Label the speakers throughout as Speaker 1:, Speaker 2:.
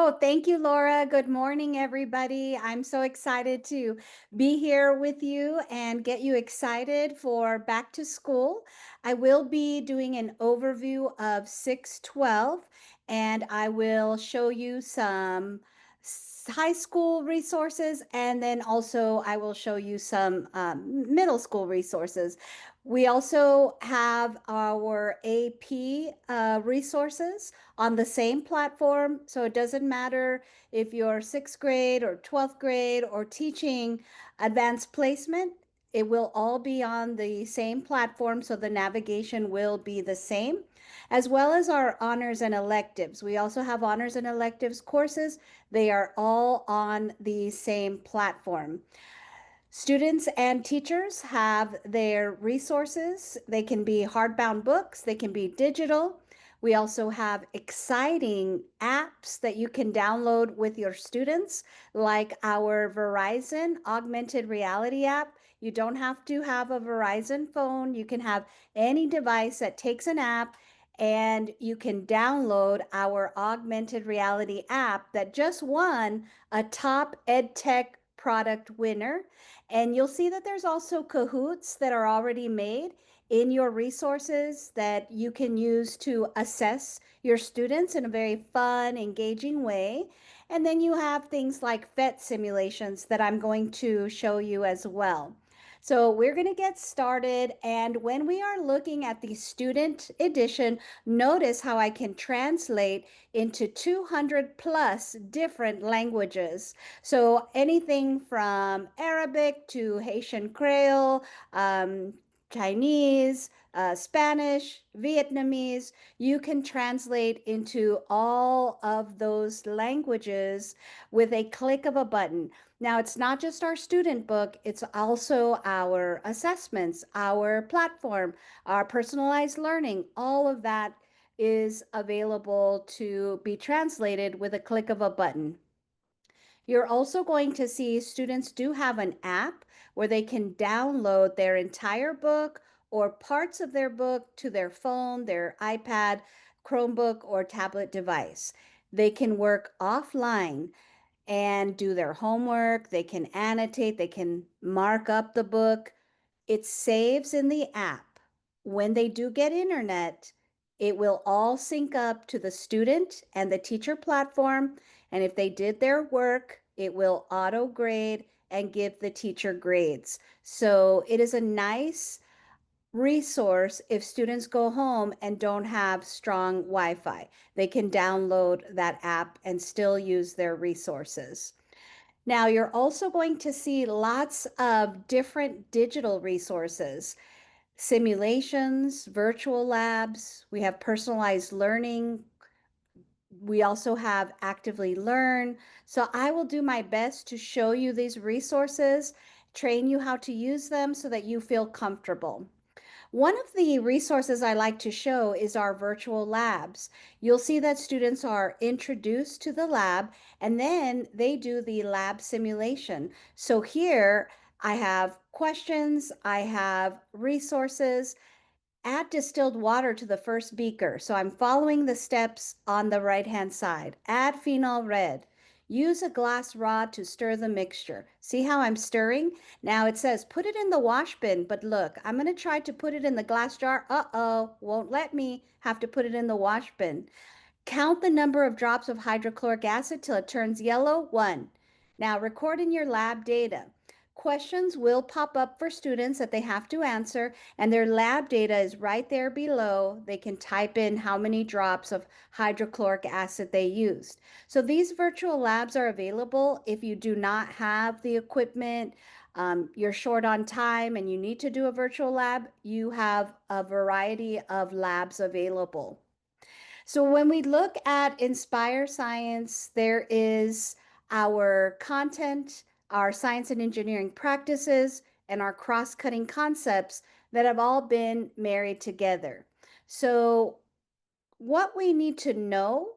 Speaker 1: Oh, thank you, Laura. Good morning, everybody. I'm so excited to be here with you and get you excited for back to school. I will be doing an overview of 612, and I will show you some high school resources, and then also I will show you some middle school resources. We also have our AP resources on the same platform. So it doesn't matter if you're sixth grade or 12th grade or teaching advanced placement, it will all be on the same platform. So the navigation will be the same, as well as our honors and electives. We also have honors and electives courses. They are all on the same platform. Students and teachers have their resources. They can be hardbound books, they can be digital. We also have exciting apps that you can download with your students, like our Verizon augmented reality app. You don't have to have a Verizon phone. You can have any device that takes an app, and you can download our augmented reality app that just won a top EdTech product winner. And you'll see that there's also Kahoots that are already made in your resources that you can use to assess your students in a very fun, engaging way. And then you have things like PhET simulations that I'm going to show you as well. So we're going to get started. And when we are looking at the student edition, notice how I can translate into 200 plus different languages. So anything from Arabic to Haitian Creole, Chinese, Spanish, Vietnamese, you can translate into all of those languages with a click of a button. Now, it's not just our student book, it's also our assessments, our platform, our personalized learning. All of that is available to be translated with a click of a button. You're also going to see students do have an app where they can download their entire book or parts of their book to their phone, their iPad, Chromebook, or tablet device. They can work offline and do their homework. They can annotate, they can mark up the book. It saves in the app. When they do get internet, it will all sync up to the student and the teacher platform. And if they did their work, it will auto grade and give the teacher grades. So it is a nice resource if students go home and don't have strong Wi-Fi. They can download that app and still use their resources. Now, you're also going to see lots of different digital resources, simulations, virtual labs. We have personalized learning. We also have Actively Learn. So I will do my best to show you these resources, train you how to use them so that you feel comfortable. One of the resources I like to show is our virtual labs. You'll see that students are introduced to the lab and then they do the lab simulation. So here I have questions, I have resources. Add distilled water to the first beaker. So I'm following the steps on the right-hand side. Add phenol red. Use a glass rod to stir the mixture. See how I'm stirring? Now it says put it in the wash bin, but look, I'm going to try to put it in the glass jar. Uh-oh, won't let me. Have to put it in the wash bin. Count the number of drops of hydrochloric acid till it turns yellow. 1. Now record in your lab data. Questions will pop up for students that they have to answer, and their lab data is right there below. They can type in how many drops of hydrochloric acid they used. So these virtual labs are available if you do not have the equipment, you're short on time, and you need to do a virtual lab. You have a variety of labs available. So when we look at Inspire Science, there is our content, our science and engineering practices, and our cross-cutting concepts that have all been married together. So what we need to know,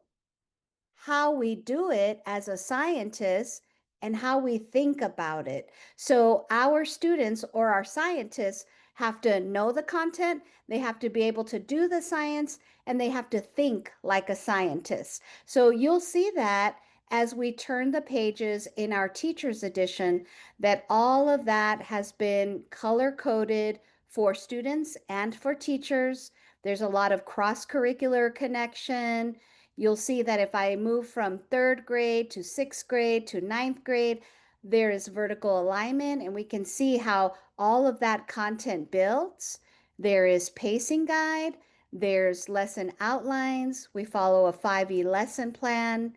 Speaker 1: how we do it as a scientist, and how we think about it. So our students or our scientists have to know the content, they have to be able to do the science, and they have to think like a scientist. So you'll see that as we turn the pages in our teacher's edition, that all of that has been color coded for students and for teachers. There's a lot of cross-curricular connection. You'll see that if I move from third grade to sixth grade to ninth grade, there is vertical alignment, and we can see how all of that content builds. There is pacing guide, there's lesson outlines. We follow a 5E lesson plan.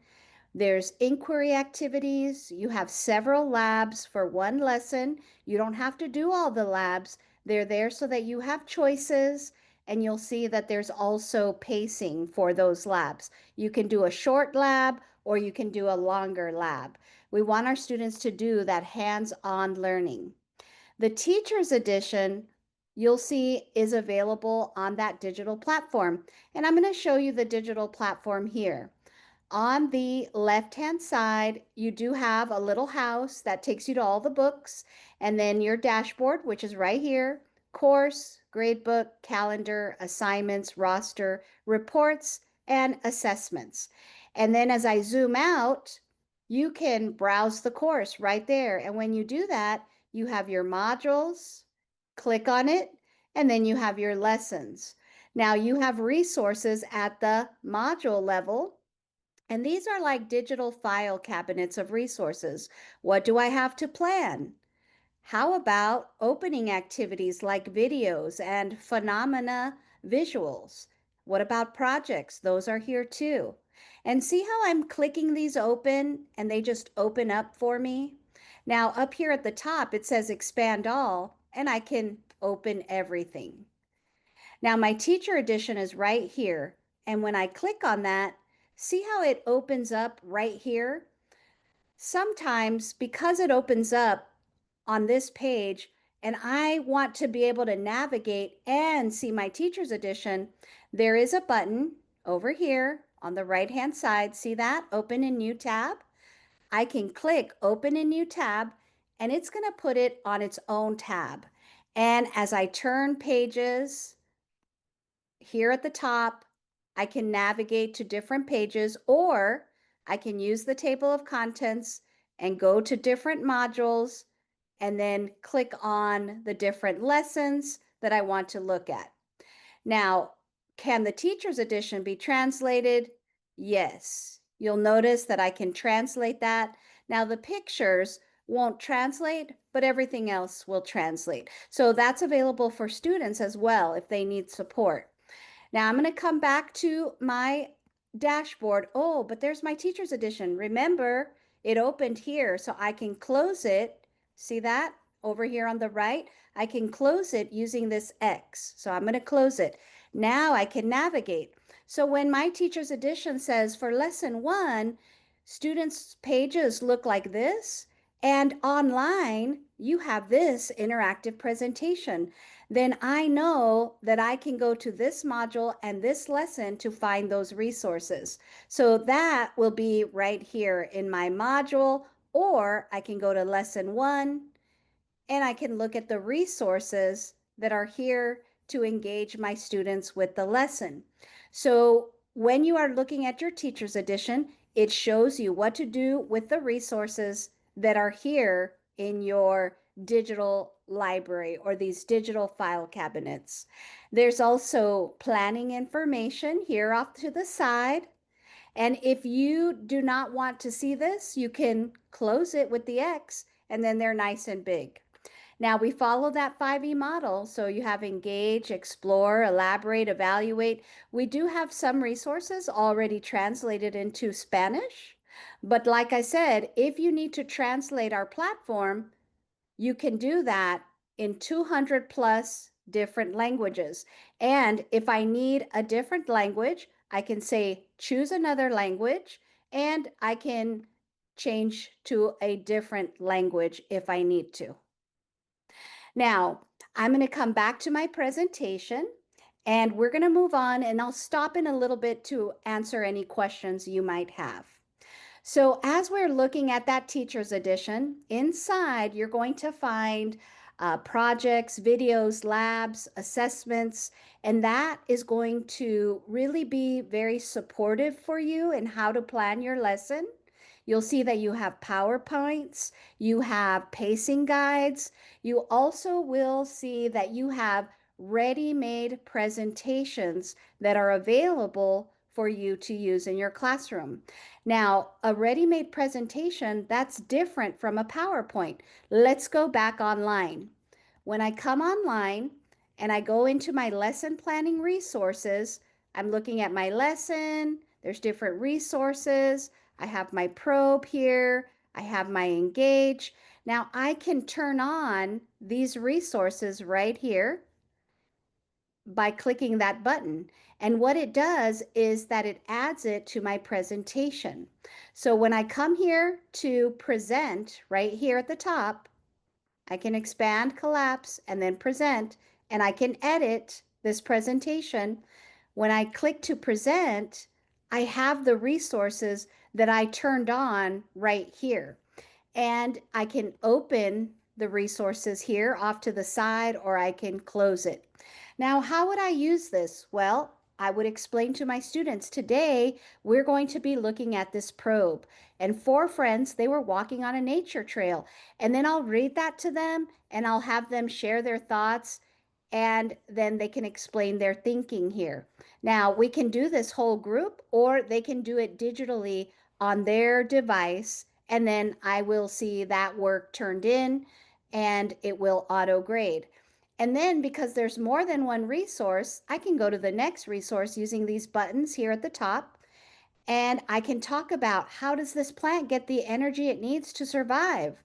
Speaker 1: There's inquiry activities. You have several labs for one lesson. You don't have to do all the labs. They're there so that you have choices, and you'll see that there's also pacing for those labs. You can do a short lab or you can do a longer lab. We want our students to do that hands-on learning. The teacher's edition, you'll see, is available on that digital platform. And I'm going to show you the digital platform here. On the left-hand side, you do have a little house that takes you to all the books, and then your dashboard, which is right here, course, gradebook, calendar, assignments, roster, reports, and assessments. And then as I zoom out, you can browse the course right there. And when you do that, you have your modules, click on it, and then you have your lessons. Now you have resources at the module level, and these are like digital file cabinets of resources. What do I have to plan? How about opening activities like videos and phenomena visuals? What about projects? Those are here too. And see how I'm clicking these open and they just open up for me? Now up here at the top, it says expand all, and I can open everything. Now my teacher edition is right here. And when I click on that, see how it opens up right here? Sometimes because it opens up on this page and I want to be able to navigate and see my teacher's edition, there is a button over here on the right-hand side. See that? Open in new tab. I can click open in new tab, and it's going to put it on its own tab. And as I turn pages, here at the top, I can navigate to different pages, or I can use the table of contents and go to different modules and then click on the different lessons that I want to look at. Now, can the teacher's edition be translated? Yes. You'll notice that I can translate that. Now, the pictures won't translate, but everything else will translate. So that's available for students as well if they need support. Now I'm going to come back to my dashboard. Oh, but there's my teacher's edition. Remember, it opened here, so I can close it. See that over here on the right? I can close it using this X. So I'm going to close it. Now I can navigate. So when my teacher's edition says for lesson 1, students' pages look like this, and online you have this interactive presentation, then I know that I can go to this module and this lesson to find those resources. So that will be right here in my module, or I can go to lesson 1 and I can look at the resources that are here to engage my students with the lesson. So when you are looking at your teacher's edition, it shows you what to do with the resources that are here in your digital library or these digital file cabinets. There's also planning information here off to the side. And if you do not want to see this, you can close it with the X, and then they're nice and big. Now we follow that 5E model. So you have engage, explore, elaborate, evaluate. We do have some resources already translated into Spanish. But like I said, if you need to translate our platform, you can do that in 200 plus different languages. And if I need a different language, I can say choose another language, and I can change to a different language if I need to. Now, I'm going to come back to my presentation, and we're going to move on, and I'll stop in a little bit to answer any questions you might have. So as we're looking at that teacher's edition, inside you're going to find projects, videos, labs, assessments, and that is going to really be very supportive for you in how to plan your lesson. You'll see that you have PowerPoints, you have pacing guides. You also will see that you have ready-made presentations that are available for you to use in your classroom. Now, a ready-made presentation, that's different from a PowerPoint. Let's go back online. When I come online and I go into my lesson planning resources, I'm looking at my lesson, there's different resources. I have my probe here, I have my engage. Now I can turn on these resources right here by clicking that button. And what it does is that it adds it to my presentation. So when I come here to present right here at the top, I can expand, collapse, and then present, and I can edit this presentation. When I click to present, I have the resources that I turned on right here. And I can open the resources here off to the side, or I can close it. Now, how would I use this? Well, I would explain to my students today, we're going to be looking at this probe. And four friends, they were walking on a nature trail. And then I'll read that to them and I'll have them share their thoughts and then they can explain their thinking here. Now, we can do this whole group or they can do it digitally on their device, and then I will see that work turned in and it will auto grade. And then because there's more than one resource, I can go to the next resource using these buttons here at the top. And I can talk about how does this plant get the energy it needs to survive?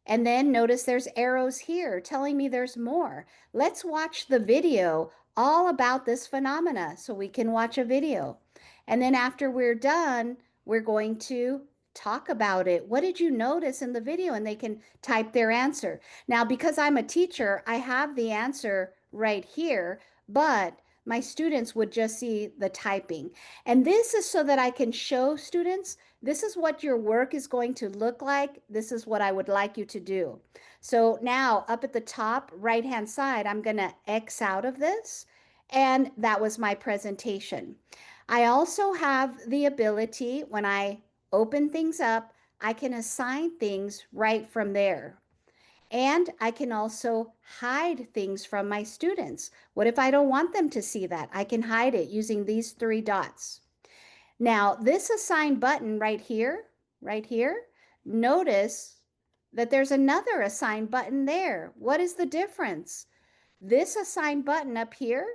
Speaker 1: And then notice there's arrows here telling me there's more. Let's watch the video all about this phenomena so we can watch a video. And then after we're done, we're going to talk about it. What did you notice in the video? And they can type their answer. Now, because I'm a teacher, I have the answer right here, but my students would just see the typing. And this is so that I can show students this is what your work is going to look like. This is what I would like you to do. So now up at the top right-hand side, I'm going to X out of this. And that was my presentation. I also have the ability, when I open things up, I can assign things right from there. And I can also hide things from my students. What if I don't want them to see that? I can hide it using these three dots. Now, this assign button right here, notice that there's another assign button there. What is the difference? This assign button up here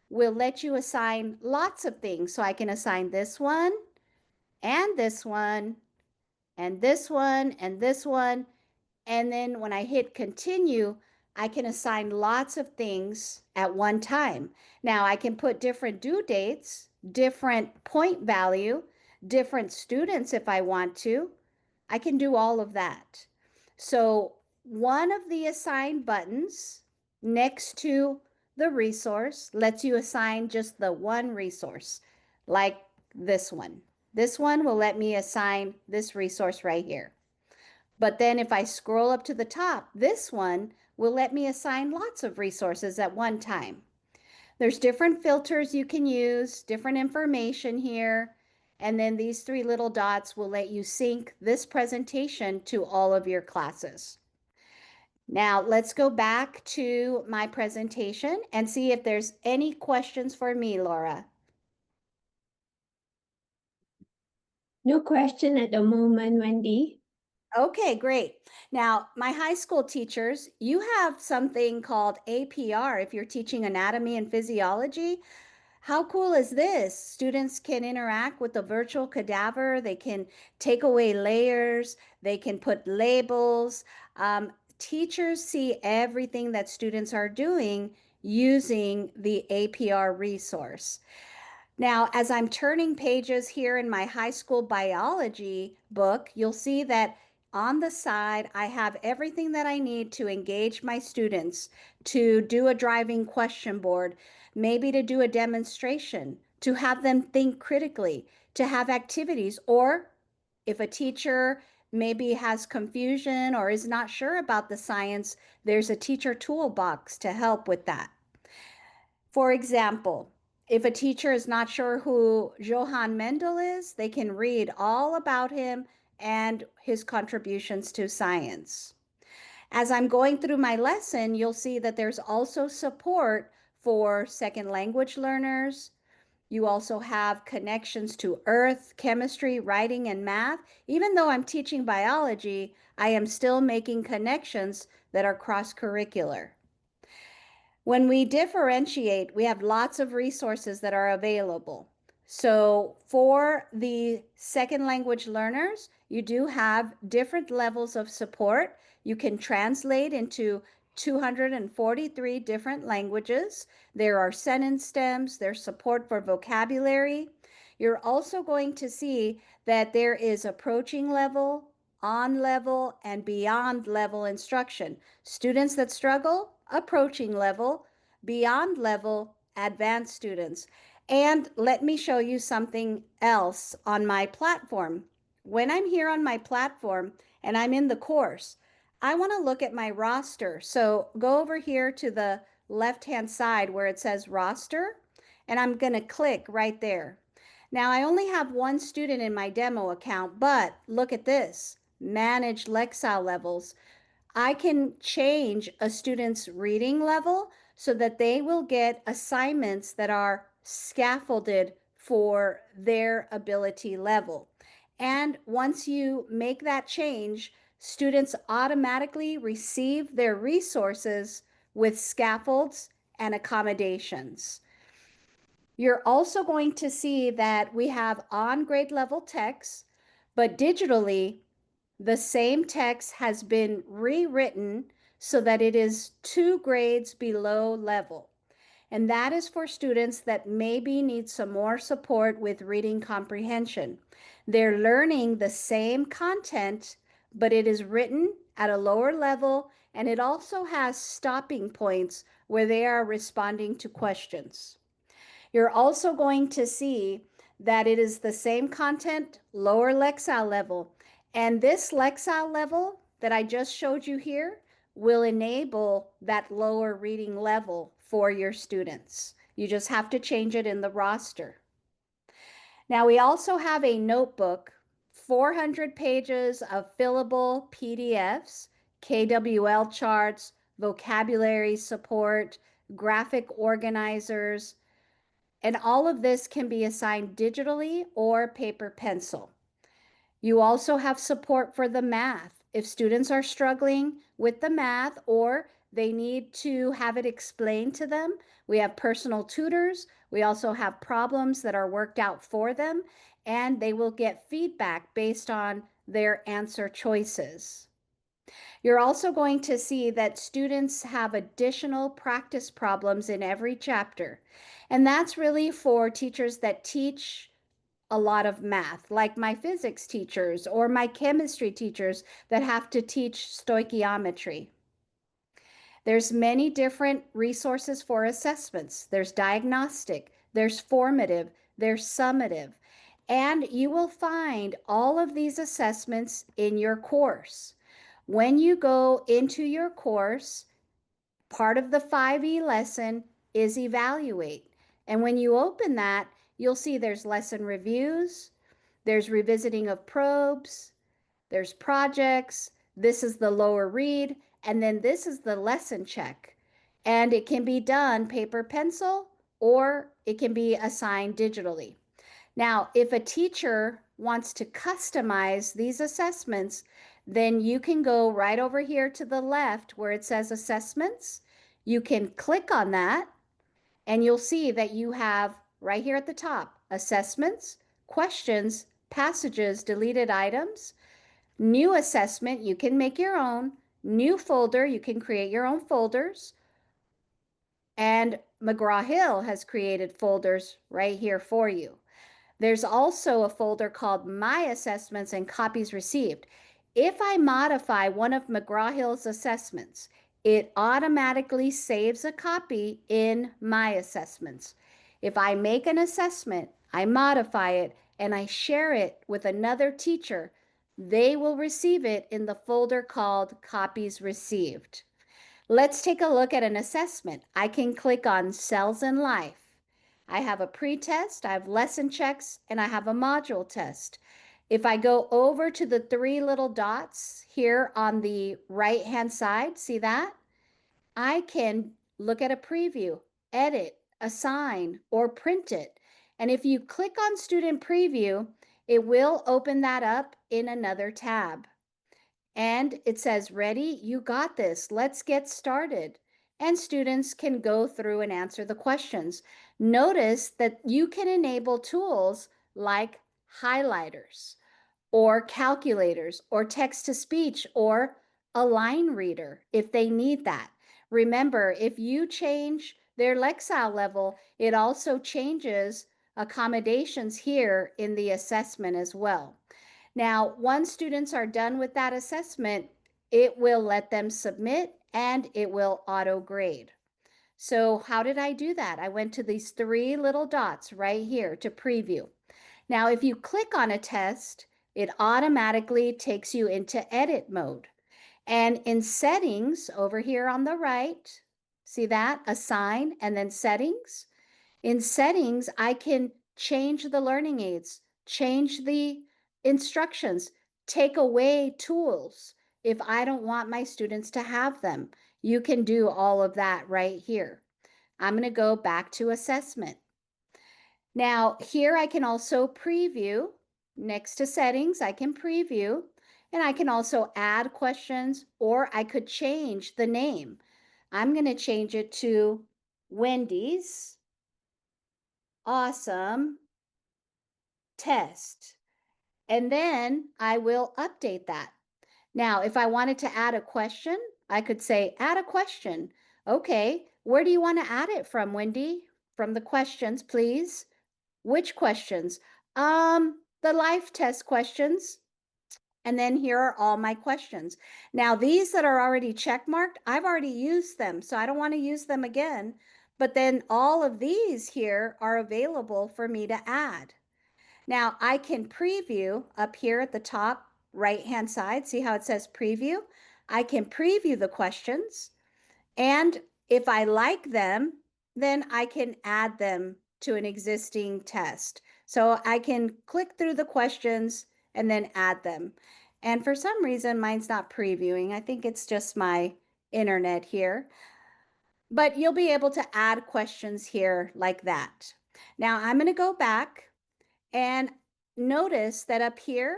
Speaker 1: will let you assign lots of things. So I can assign this one and this one and this one and this one. And then when I hit continue, I can assign lots of things at one time. Now I can put different due dates, different point value, different students if I want to. I can do all of that. So one of the assign buttons next to the resource lets you assign just the one resource, like this one. This one will let me assign this resource right here. But then if I scroll up to the top, this one will let me assign lots of resources at one time. There's different filters you can use, different information here, and then these three little dots will let you sync this presentation to all of your classes. Now let's go back to my presentation and see if there's any questions for me, Laura.
Speaker 2: No question at the moment, Wendy.
Speaker 1: Okay, great. Now, my high school teachers, you have something called APR if you're teaching anatomy and physiology. How cool is this? Students can interact with the virtual cadaver. They can take away layers. They can put labels. Teachers see everything that students are doing using the APR resource. Now, as I'm turning pages here in my high school biology book, you'll see that on the side, I have everything that I need to engage my students, to do a driving question board, maybe to do a demonstration, to have them think critically, to have activities, or if a teacher maybe has confusion or is not sure about the science, there's a teacher toolbox to help with that. For example, if a teacher is not sure who Johann Mendel is, they can read all about him and his contributions to science. As I'm going through my lesson, you'll see that there's also support for second language learners. You also have connections to earth, chemistry, writing, and math. Even though I'm teaching biology, I am still making connections that are cross-curricular. When we differentiate, we have lots of resources that are available. So for the second language learners, you do have different levels of support. You can translate into 243 different languages. There are sentence stems, there's support for vocabulary. You're also going to see that there is approaching level, on level, and beyond level instruction. Students that struggle, approaching level, beyond level, advanced students. And let me show you something else on my platform. When I'm here on my platform and I'm in the course, I want to look at my roster. So go over here to the left-hand side where it says roster, and I'm going to click right there. Now I only have one student in my demo account, but look at this, manage Lexile levels. I can change a student's reading level so that they will get assignments that are scaffolded for their ability level. And once you make that change, students automatically receive their resources with scaffolds and accommodations. You're also going to see that we have on grade level text, but digitally the same text has been rewritten so that it is 2 grades below level. And that is for students that maybe need some more support with reading comprehension. They're learning the same content, but it is written at a lower level, and it also has stopping points where they are responding to questions. You're also going to see that it is the same content, lower Lexile level. And this Lexile level that I just showed you here will enable that lower reading level for your students. You just have to change it in the roster. Now we also have a notebook, 400 pages of fillable PDFs, KWL charts, vocabulary support, graphic organizers, and all of this can be assigned digitally or paper pencil. You also have support for the math. If students are struggling with the math or they need to have it explained to them, we have personal tutors. We also have problems that are worked out for them, and they will get feedback based on their answer choices. You're also going to see that students have additional practice problems in every chapter. And that's really for teachers that teach a lot of math, like my physics teachers or my chemistry teachers that have to teach stoichiometry. There's many different resources for assessments. There's diagnostic, there's formative, there's summative, and you will find all of these assessments in your course. When you go into your course, part of the 5E lesson is evaluate. And when you open that, you'll see there's lesson reviews, there's revisiting of probes, there's projects, this is the lower read, and then this is the lesson check. And it can be done paper pencil or it can be assigned digitally. Now, if a teacher wants to customize these assessments, then you can go right over here to the left where it says assessments. You can click on that and you'll see that you have right here at the top, assessments, questions, passages, deleted items, new assessment, you can make your own, new folder, you can create your own folders, and McGraw Hill has created folders right here for you. There's also a folder called My Assessments and Copies Received. If I modify one of McGraw Hill's assessments, it automatically saves a copy in My Assessments. If I make an assessment, I modify it, and I share it with another teacher, they will receive it in the folder called Copies Received. Let's take a look at an assessment. I can click on Cells in Life. I have a pre-test, I have lesson checks, and I have a module test. If I go over to the three little dots here on the right-hand side, see that? I can look at a preview, edit, assign, or print it. And if you click on Student Preview, it will open that up in another tab. And it says, ready, you got this, let's get started. And students can go through and answer the questions. Notice that you can enable tools like highlighters or calculators or text to speech or a line reader if they need that. Remember, if you change their Lexile level, it also changes accommodations here in the assessment as well. Now, once students are done with that assessment, it will let them submit and it will auto grade. So how did I do that? I went to these three little dots right here to preview. Now, if you click on a test, it automatically takes you into edit mode. And in settings over here on the right, see that? Assign and then settings. In settings, I can change the learning aids, change the instructions, take away tools if I don't want my students to have them. You can do all of that right here. I'm going to go back to assessment. Now, here I can also preview. Next to settings, I can preview, and I can also add questions, or I could change the name. I'm going to change it to Wendy's Awesome Test, and then I will update that. Now, if I wanted to add a question, I could say add a question. Okay, where do you want to add it from, Wendy? From the questions, please. Which questions? The life test questions. And then here are all my questions. Now, these that are already check marked, I've already used them, so I don't want to use them again. But then all of these here are available for me to add. Now, I can preview up here at the top right-hand side. See how it says preview? I can preview the questions. And if I like them, then I can add them to an existing test. So I can click through the questions and then add them. And for some reason, mine's not previewing. I think it's just my internet here. But you'll be able to add questions here like that. Now I'm going to go back and notice that up here,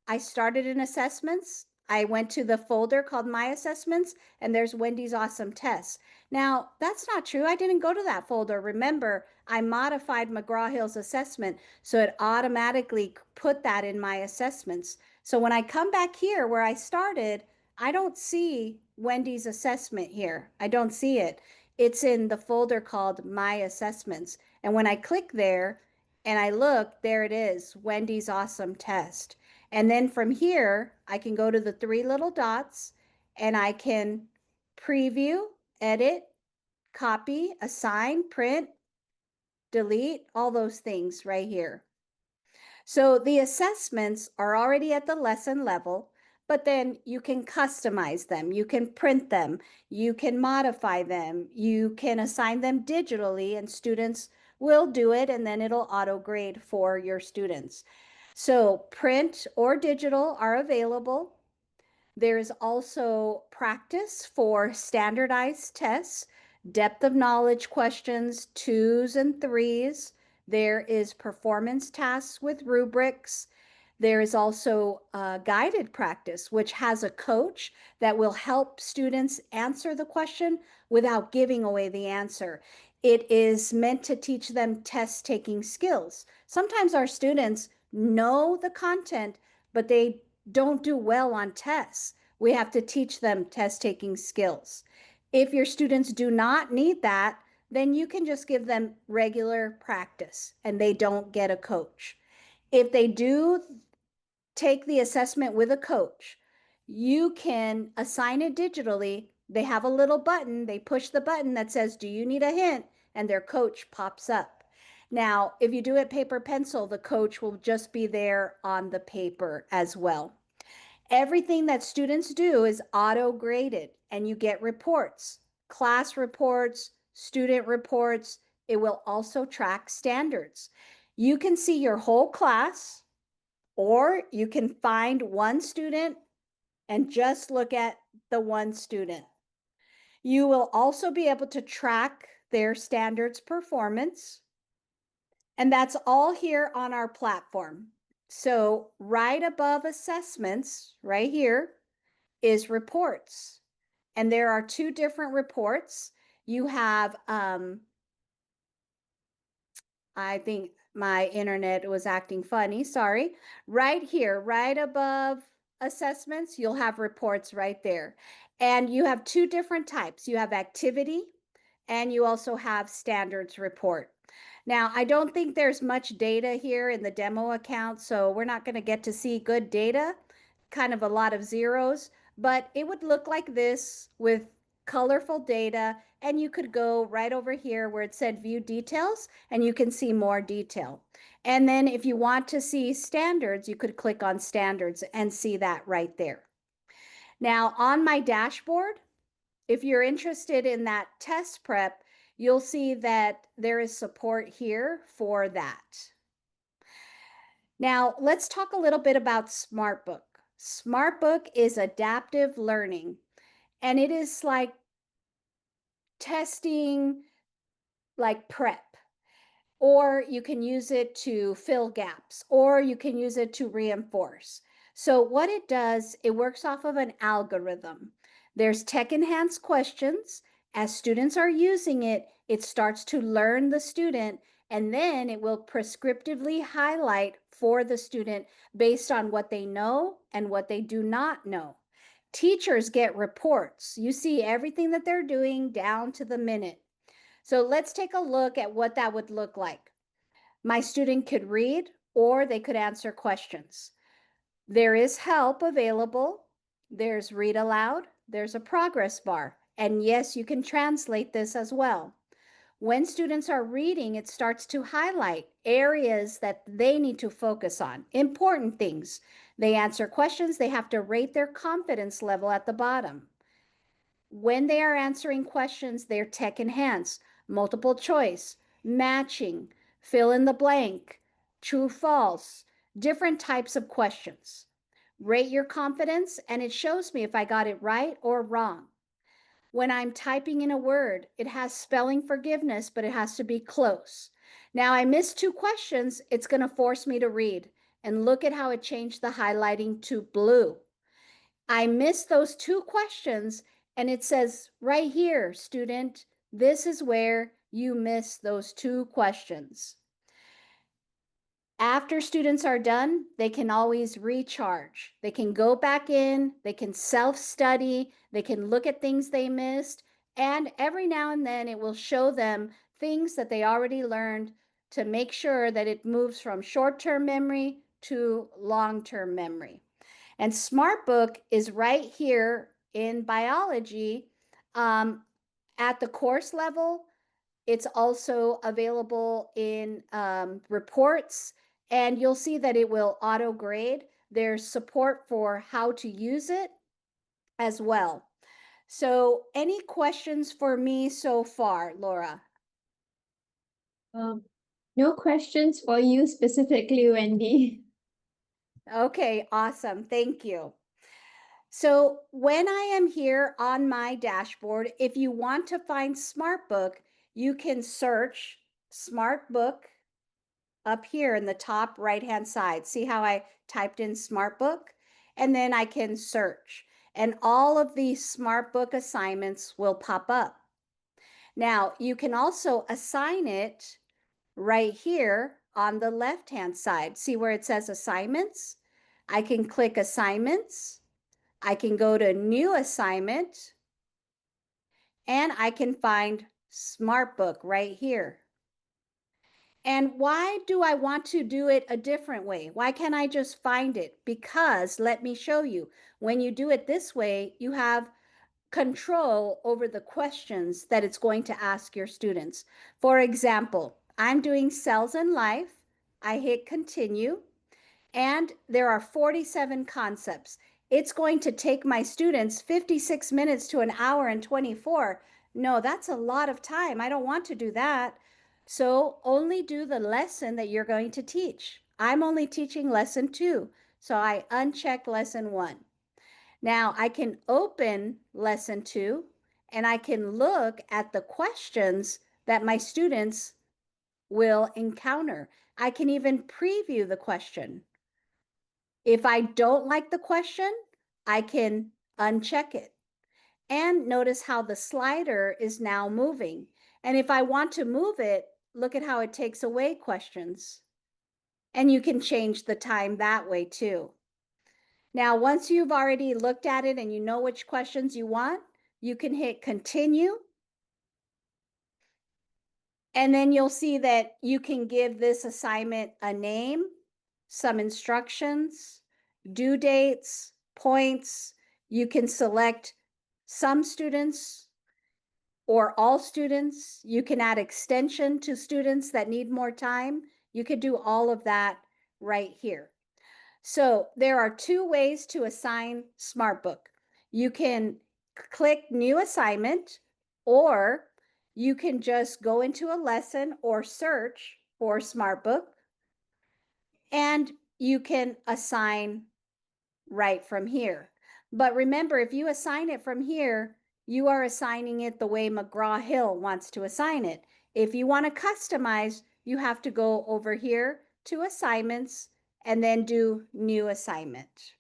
Speaker 1: I started in assessments. I went to the folder called My Assessments, and there's Wendy's Awesome Tests. Now, that's not true. I didn't go to that folder. Remember, I modified McGraw Hill's assessment, so it automatically put that in my assessments. So when I come back here where I started, I don't see Wendy's assessment here. I don't see it. It's in the folder called My Assessments. And when I click there and I look, there it is, Wendy's Awesome Test. And then from here, I can go to the three little dots and I can preview, edit, copy, assign, print, delete, all those things right here. So the assessments are already at the lesson level, but then you can customize them, you can print them, you can modify them, you can assign them digitally, and students will do it, and then it'll auto grade for your students. So print or digital are available. There's also practice for standardized tests, depth of knowledge questions, twos and threes. There is performance tasks with rubrics. There is also guided practice, which has a coach that will help students answer the question without giving away the answer. It is meant to teach them test taking skills. Sometimes our students know the content, but they don't do well on tests. We have to teach them test taking skills. If your students do not need that, then you can just give them regular practice and they don't get a coach. If they do take the assessment with a coach, you can assign it digitally. They have a little button, they push the button that says, do you need a hint? And their coach pops up. Now, if you do it paper pencil, the coach will just be there on the paper as well. Everything that students do is auto graded and you get reports, class reports, student reports. It will also track standards. You can see your whole class, or you can find one student and just look at the one student. You will also be able to track their standards performance, and that's all here on our platform. So right above assessments, right here, is reports. And there are two different reports. You have, I think my internet was acting funny, sorry. Right here, right above assessments, you'll have reports right there. And you have two different types. You have activity and you also have standards report. Now, I don't think there's much data here in the demo account, so we're not going to get to see good data, kind of a lot of zeros, but it would look like this with colorful data, and you could go right over here where it said view details, and you can see more detail. And then if you want to see standards, you could click on standards and see that right there. Now, on my dashboard, if you're interested in that test prep, you'll see that there is support here for that. Now, let's talk a little bit about SmartBook. SmartBook is adaptive learning, and it is like testing, like prep. Or you can use it to fill gaps, or you can use it to reinforce. So what it does, it works off of an algorithm. There's tech enhanced questions. As students are using it, it starts to learn the student, and then it will prescriptively highlight for the student based on what they know and what they do not know. Teachers get reports. You see everything that they're doing down to the minute. So let's take a look at what that would look like. My student could read or they could answer questions. There is help available. There's read aloud. There's a progress bar. And yes, you can translate this as well. When students are reading, it starts to highlight areas that they need to focus on, important things. They answer questions, they have to rate their confidence level at the bottom. When they are answering questions, they're tech enhanced, multiple choice, matching, fill in the blank, true, false, different types of questions. Rate your confidence, and it shows me if I got it right or wrong. When I'm typing in a word, it has spelling forgiveness, but it has to be close. Now I missed two questions, it's going to force me to read. And look at how it changed the highlighting to blue. I missed those two questions, and it says right here, student, this is where you missed those two questions. After students are done, they can always recharge. They can go back in, they can self-study, they can look at things they missed, and every now and then it will show them things that they already learned to make sure that it moves from short-term memory to long-term memory. And SmartBook is right here in biology at the course level. It's also available in reports, and you'll see that it will auto grade. There's support for how to use it as well. So, any questions for me so far, Laura?
Speaker 2: Um, no questions for you specifically, Wendy.
Speaker 1: Okay, awesome. Thank you. So when I am here on my dashboard, if you want to find SmartBook, you can search SmartBook up here in the top right-hand side. See how I typed in SmartBook? And then I can search. And all of these SmartBook assignments will pop up. Now, you can also assign it right here on the left-hand side. See where it says assignments? I can click assignments. I can go to new assignment, and I can find SmartBook right here. And why do I want to do it a different way? Why can't I just find it? Because let me show you, when you do it this way, you have control over the questions that it's going to ask your students. For example, I'm doing cells in life. I hit continue. And there are 47 concepts. It's going to take my students 56 minutes to an hour and 24. No, that's a lot of time. I don't want to do that. So only do the lesson that you're going to teach. I'm only teaching lesson 2, so I uncheck lesson 1. Now I can open lesson 2 and I can look at the questions that my students will encounter. I can even preview the question. If I don't like the question, I can uncheck it. And notice how the slider is now moving. And if I want to move it, look at how it takes away questions. And you can change the time that way too. Now, once you've already looked at it and you know which questions you want, you can hit continue. And then you'll see that you can give this assignment a name, some instructions, due dates, points. You can select some students or all students. You can add extension to students that need more time. You could do all of that right here. So there are 2 ways to assign SmartBook. You can click new assignment, or you can just go into a lesson or search for SmartBook, and you can assign right from here. But remember, if you assign it from here, you are assigning it the way McGraw Hill wants to assign it. If you want to customize, you have to go over here to assignments and then do new assignment.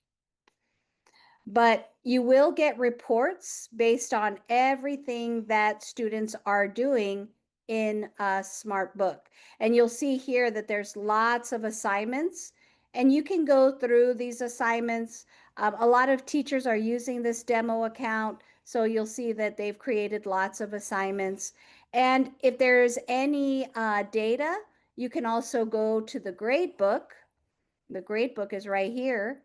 Speaker 1: But you will get reports based on everything that students are doing in a SmartBook. And you'll see here that there's lots of assignments, and you can go through these assignments. A lot of teachers are using this demo account, so you'll see that they've created lots of assignments. And if there's any data, you can also go to the gradebook. The gradebook is right here,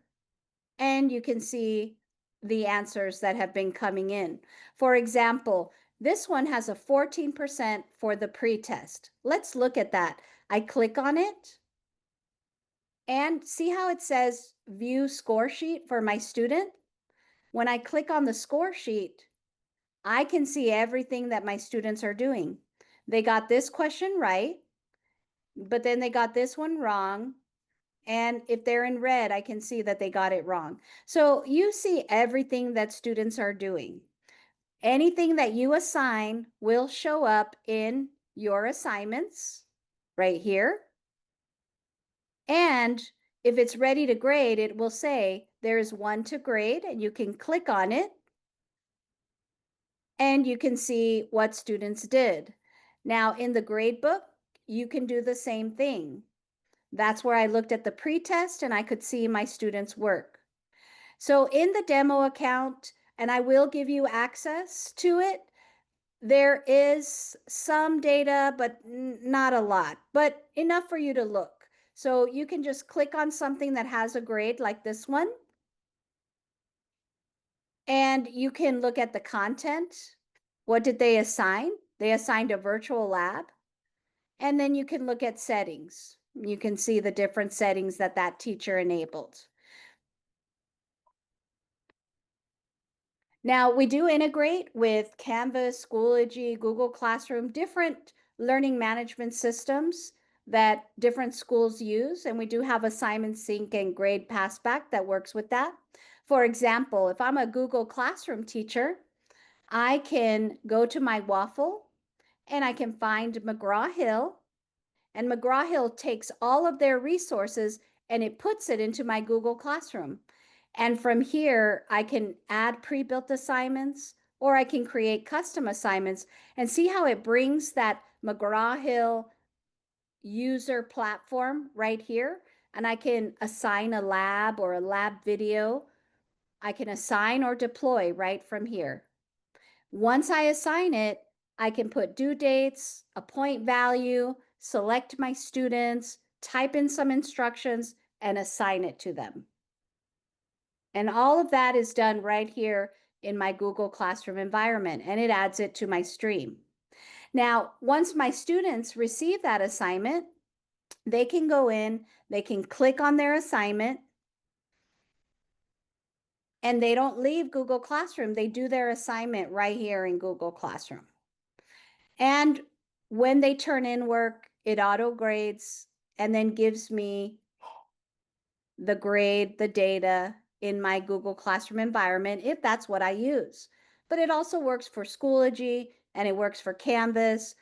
Speaker 1: and you can see the answers that have been coming in. For example, this one has a 14% for the pretest. Let's look at that. I click on it and see how it says view score sheet for my student? When I click on the score sheet, I can see everything that my students are doing. They got this question right, but then they got this one wrong. And if they're in red, I can see that they got it wrong. So you see everything that students are doing. Anything that you assign will show up in your assignments right here. And if it's ready to grade, it will say there's one to grade, and you can click on it and you can see what students did. Now in the grade book, you can do the same thing. That's where I looked at the pretest and I could see my students' work. So in the demo account, and I will give you access to it, there is some data, but not a lot, but enough for you to look. So you can just click on something that has a grade like this one, and you can look at the content. What did they assign? They assigned a virtual lab. And then you can look at settings. You can see the different settings that that teacher enabled. Now, we do integrate with Canvas, Schoology, Google Classroom, different learning management systems that different schools use. And we do have assignment sync and grade passback that works with that. For example, if I'm a Google Classroom teacher, I can go to my waffle and I can find McGraw Hill. And McGraw Hill takes all of their resources and it puts it into my Google Classroom. And from here, I can add pre-built assignments, or I can create custom assignments, and see how it brings that McGraw Hill user platform right here. And I can assign a lab or a lab video. I can assign or deploy right from here. Once I assign it, I can put due dates, a point value, select my students, type in some instructions, and assign it to them. And all of that is done right here in my Google Classroom environment, and it adds it to my stream. Now, once my students receive that assignment, they can go in, they can click on their assignment, and they don't leave Google Classroom. They do their assignment right here in Google Classroom. And when they turn in work, it auto grades and then gives me the grade, the data in my Google Classroom environment if that's what I use. But it also works for Schoology and it works for Canvas.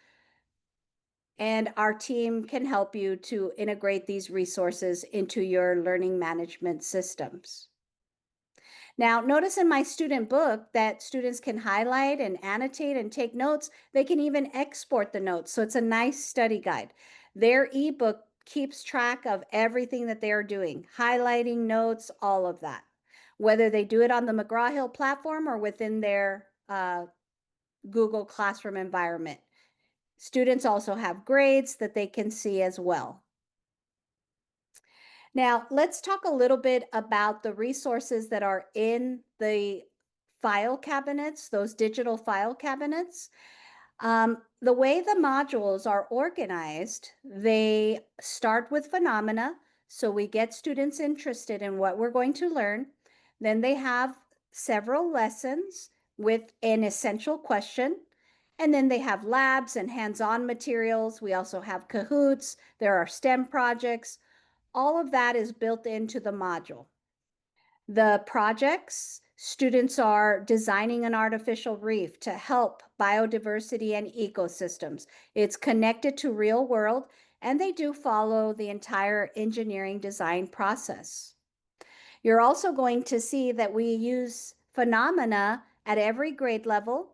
Speaker 1: And our team can help you to integrate these resources into your learning management systems. Now, notice in my student book that students can highlight and annotate and take notes. They can even export the notes. So it's a nice study guide. Their ebook keeps track of everything that they are doing, highlighting notes, all of that, whether they do it on the McGraw Hill platform or within their Google Classroom environment. Students also have grades that they can see as well. Now, let's talk a little bit about the resources that are in the file cabinets, those digital file cabinets. The way the modules are organized, they start with phenomena. So we get students interested in what we're going to learn. Then they have several lessons with an essential question. And then they have labs and hands-on materials. We also have Kahoots. There are STEM projects. All of that is built into the module. The projects, students are designing an artificial reef to help biodiversity and ecosystems. It's connected to real world, and they do follow the entire engineering design process. You're also going to see that we use phenomena at every grade level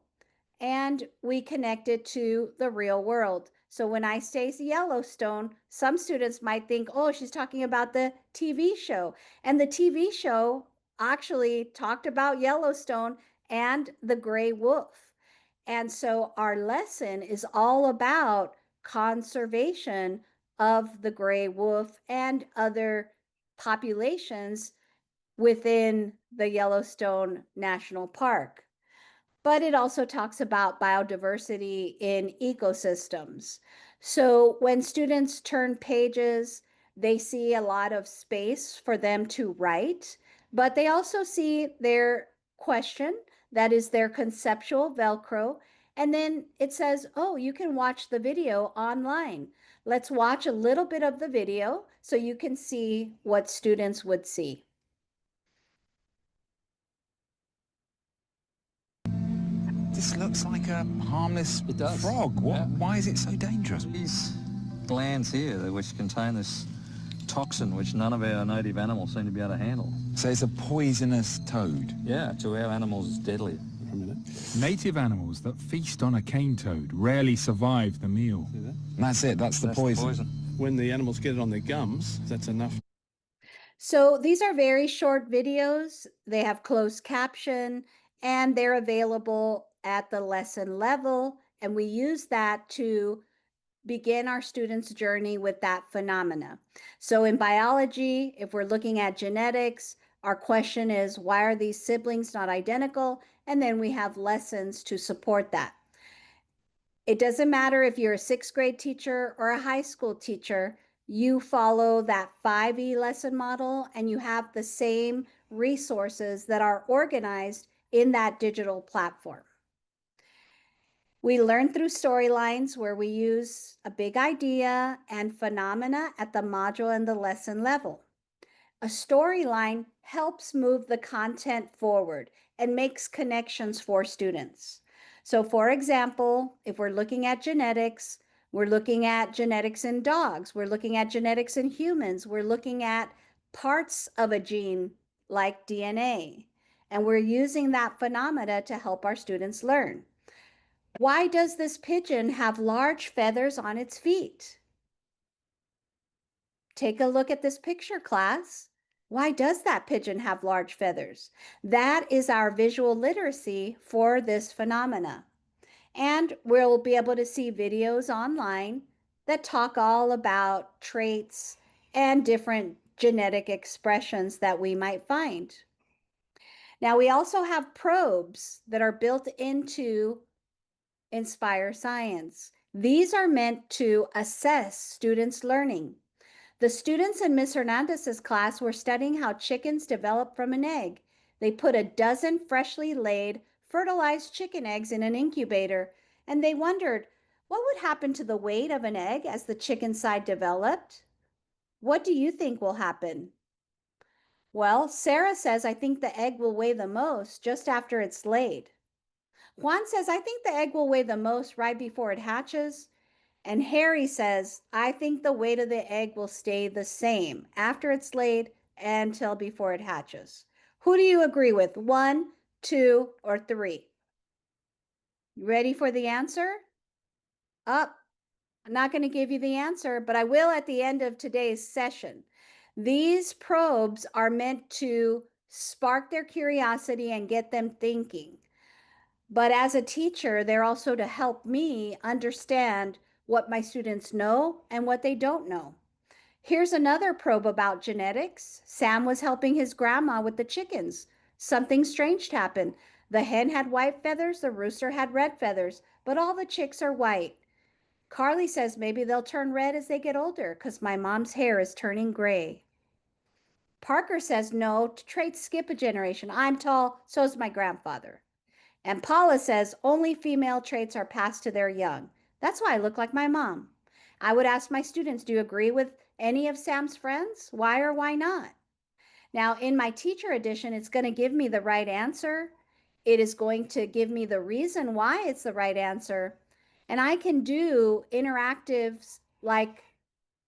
Speaker 1: and we connect it to the real world. So when I say Yellowstone, some students might think, oh, she's talking about the TV show. And the TV show actually talked about Yellowstone and the gray wolf. And so our lesson is all about conservation of the gray wolf and other populations within the Yellowstone National Park. But it also talks about biodiversity in ecosystems. So when students turn pages, they see a lot of space for them to write, but they also see their question, that is their conceptual Velcro. And then it says, oh, you can watch the video online. Let's watch a little bit of the video so you can see what students would see.
Speaker 3: This looks like a harmless frog.
Speaker 4: Yeah.
Speaker 3: Why is it so dangerous?
Speaker 4: These glands here, which contain this toxin which none of our native animals seem to be able to handle.
Speaker 3: So it's a poisonous toad.
Speaker 4: Yeah, to our animals it's deadly.
Speaker 5: Native animals that feast on a cane toad rarely survive the meal.
Speaker 3: And that's it, that's the poison.
Speaker 6: When the animals get it on their gums, that's enough.
Speaker 1: So these are very short videos. They have closed caption and they're available at the lesson level. And we use that to begin our students' journey with that phenomena. So in biology, if we're looking at genetics, our question is, why are these siblings not identical? And then we have lessons to support that. It doesn't matter if you're a sixth grade teacher or a high school teacher, you follow that 5E lesson model and you have the same resources that are organized in that digital platform. We learn through storylines where we use a big idea and phenomena at the module and the lesson level. A storyline helps move the content forward and makes connections for students. So for example, if we're looking at genetics, we're looking at genetics in dogs, we're looking at genetics in humans, we're looking at parts of a gene like DNA, and we're using that phenomena to help our students learn. Why does this pigeon have large feathers on its feet? Take a look at this picture, class. Why does that pigeon have large feathers? That is our visual literacy for this phenomena. And we'll be able to see videos online that talk all about traits and different genetic expressions that we might find. Now, we also have probes that are built into Inspire Science. These are meant to assess students' learning. The students in Miss Hernandez's class were studying how chickens develop from an egg. They put a dozen freshly laid, fertilized chicken eggs in an incubator, and they wondered, what would happen to the weight of an egg as the chicken side developed? What do you think will happen? Well, Sarah says, I think the egg will weigh the most just after it's laid. Juan says, I think the egg will weigh the most right before it hatches. And Harry says, I think the weight of the egg will stay the same after it's laid until before it hatches. Who do you agree with? 1, 2, or 3? Ready for the answer? Up. I'm not going to give you the answer, but I will at the end of today's session. These probes are meant to spark their curiosity and get them thinking. But as a teacher, they're also to help me understand what my students know and what they don't know. Here's another probe about genetics. Sam was helping his grandma with the chickens. Something strange happened. The hen had white feathers, the rooster had red feathers, but all the chicks are white. Carly says maybe they'll turn red as they get older because my mom's hair is turning gray. Parker says no, traits skip a generation. I'm tall, so is my grandfather. And Paula says only female traits are passed to their young. That's why I look like my mom. I would ask my students, do you agree with any of Sam's friends? Why or why not? Now, in my teacher edition, it's going to give me the right answer. It is going to give me the reason why it's the right answer. And I can do interactives like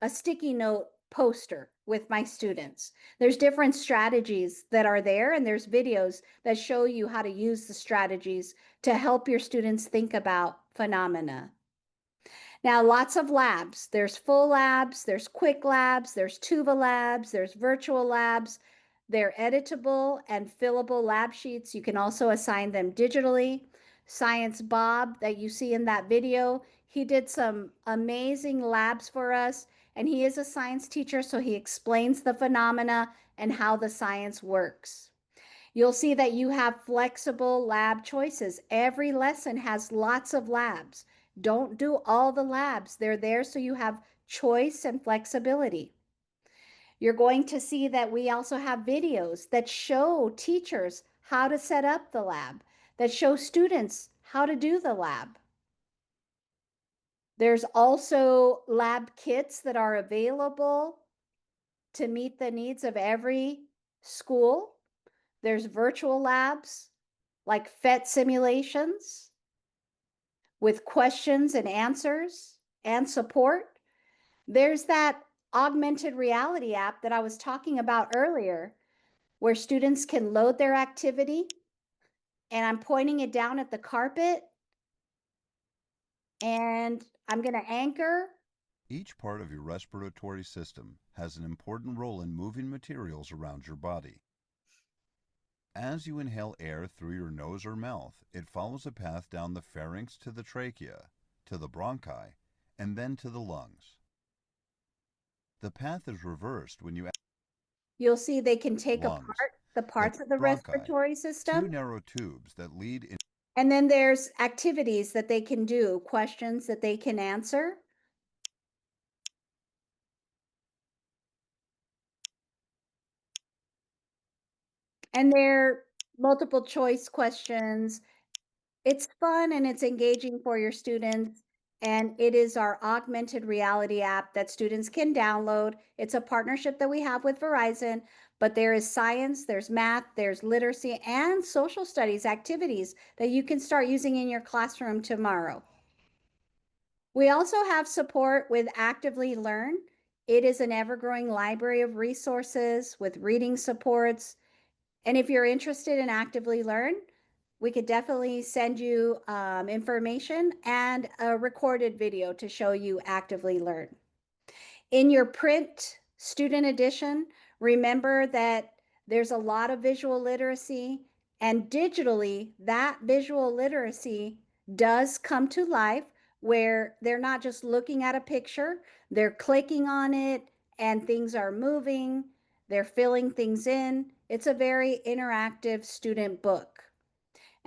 Speaker 1: a sticky note poster with my students. There's different strategies that are there, and there's videos that show you how to use the strategies to help your students think about phenomena. Now, lots of labs. There's full labs, there's quick labs, there's Tuva labs, there's virtual labs. They're editable and fillable lab sheets. You can also assign them digitally. Science Bob that you see in that video, he did some amazing labs for us, and he is a science teacher, so he explains the phenomena and how the science works. You'll see that you have flexible lab choices. Every lesson has lots of labs. Don't do all the labs. They're there so you have choice and flexibility. You're going to see that we also have videos that show teachers how to set up the lab, that show students how to do the lab. There's also lab kits that are available to meet the needs of every school. There's virtual labs like PhET simulations with questions and answers and support. There's that augmented reality app that I was talking about earlier, where students can load their activity, and I'm pointing it down at the carpet, and I'm going to anchor.
Speaker 7: Each part of your respiratory system has an important role in moving materials around your body. As you inhale air through your nose or mouth, it follows a path down the pharynx to the trachea, to the bronchi, and then to the lungs. The path is reversed when you
Speaker 1: You'll see they can take
Speaker 7: lungs,
Speaker 1: apart the parts of the
Speaker 7: bronchi,
Speaker 1: respiratory
Speaker 7: two
Speaker 1: system.
Speaker 7: narrow tubes that lead in.
Speaker 1: And then there's activities that they can do, questions that they can answer. And they're multiple choice questions. It's fun and it's engaging for your students. And it is our augmented reality app that students can download. It's a partnership that we have with Verizon, but there is science, there's math, there's literacy, and social studies activities that you can start using in your classroom tomorrow. We also have support with Actively Learn. It is an ever-growing library of resources with reading supports. And if you're interested in Actively Learn, we could definitely send you information and a recorded video to show you Actively Learn. In your print student edition, remember that there's a lot of visual literacy, and digitally, that visual literacy does come to life where they're not just looking at a picture, they're clicking on it and things are moving, they're filling things in. It's a very interactive student book.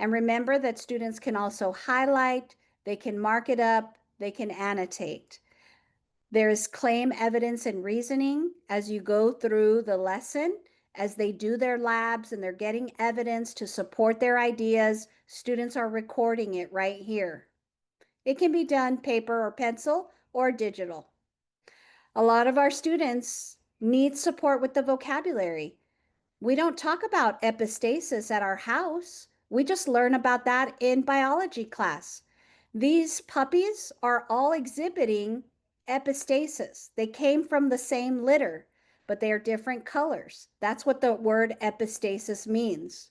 Speaker 1: And remember that students can also highlight, they can mark it up, they can annotate. There's claim, evidence, and reasoning as you go through the lesson. As they do their labs and they're getting evidence to support their ideas, students are recording it right here. It can be done paper or pencil or digital. A lot of our students need support with the vocabulary. We don't talk about epistasis at our house. We just learn about that in biology class. These puppies are all exhibiting epistasis. They came from the same litter, but they are different colors. That's what the word epistasis means.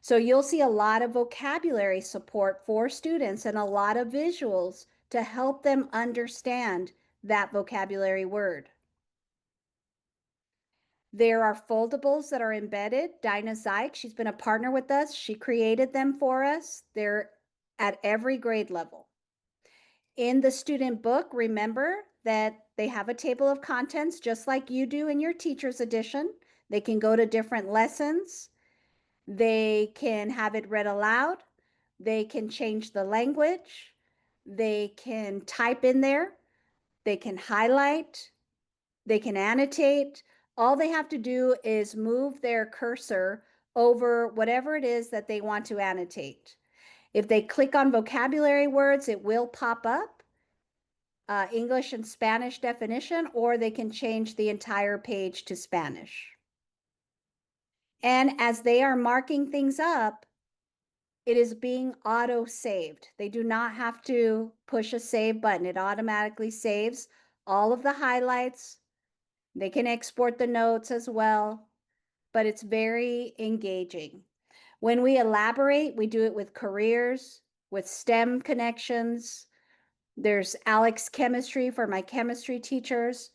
Speaker 1: So you'll see a lot of vocabulary support for students and a lot of visuals to help them understand that vocabulary word. There are foldables that are embedded. Dinah Zeig, she's been a partner with us. She created them for us. They're at every grade level. In the student book, remember that they have a table of contents just like you do in your teacher's edition. They can go to different lessons. They can have it read aloud. They can change the language. They can type in there. They can highlight. They can annotate. All they have to do is move their cursor over whatever it is that they want to annotate. If they click on vocabulary words, it will pop up English and Spanish definition, or they can change the entire page to Spanish. And as they are marking things up, it is being auto saved. They do not have to push a save button. It automatically saves all of the highlights. They can export the notes as well, but it's very engaging. When we elaborate, we do it with careers, with STEM connections. There's Alex Chemistry for my chemistry teachers.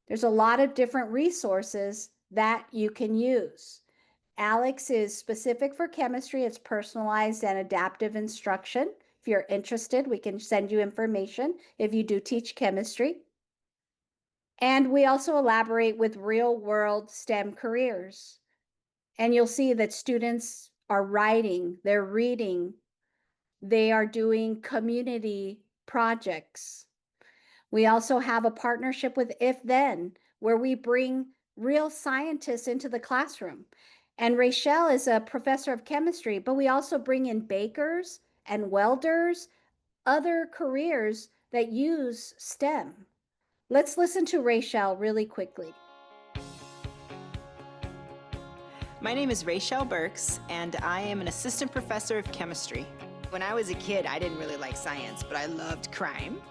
Speaker 1: There's a lot of different resources that you can use. Alex is specific for chemistry. It's personalized and adaptive instruction. If you're interested, we can send you information if you do teach chemistry. And we also elaborate with real world STEM careers. And you'll see that students are writing, they're reading, they are doing community projects. We also have a partnership with If Then, where we bring real scientists into the classroom. And Rachel is a professor of chemistry, but we also bring in bakers and welders, other careers that use STEM. Let's listen to Rachel really quickly.
Speaker 8: My name is Rachel Burks, and I am an assistant professor of chemistry. When I was a kid, I didn't really like science, but I loved crime.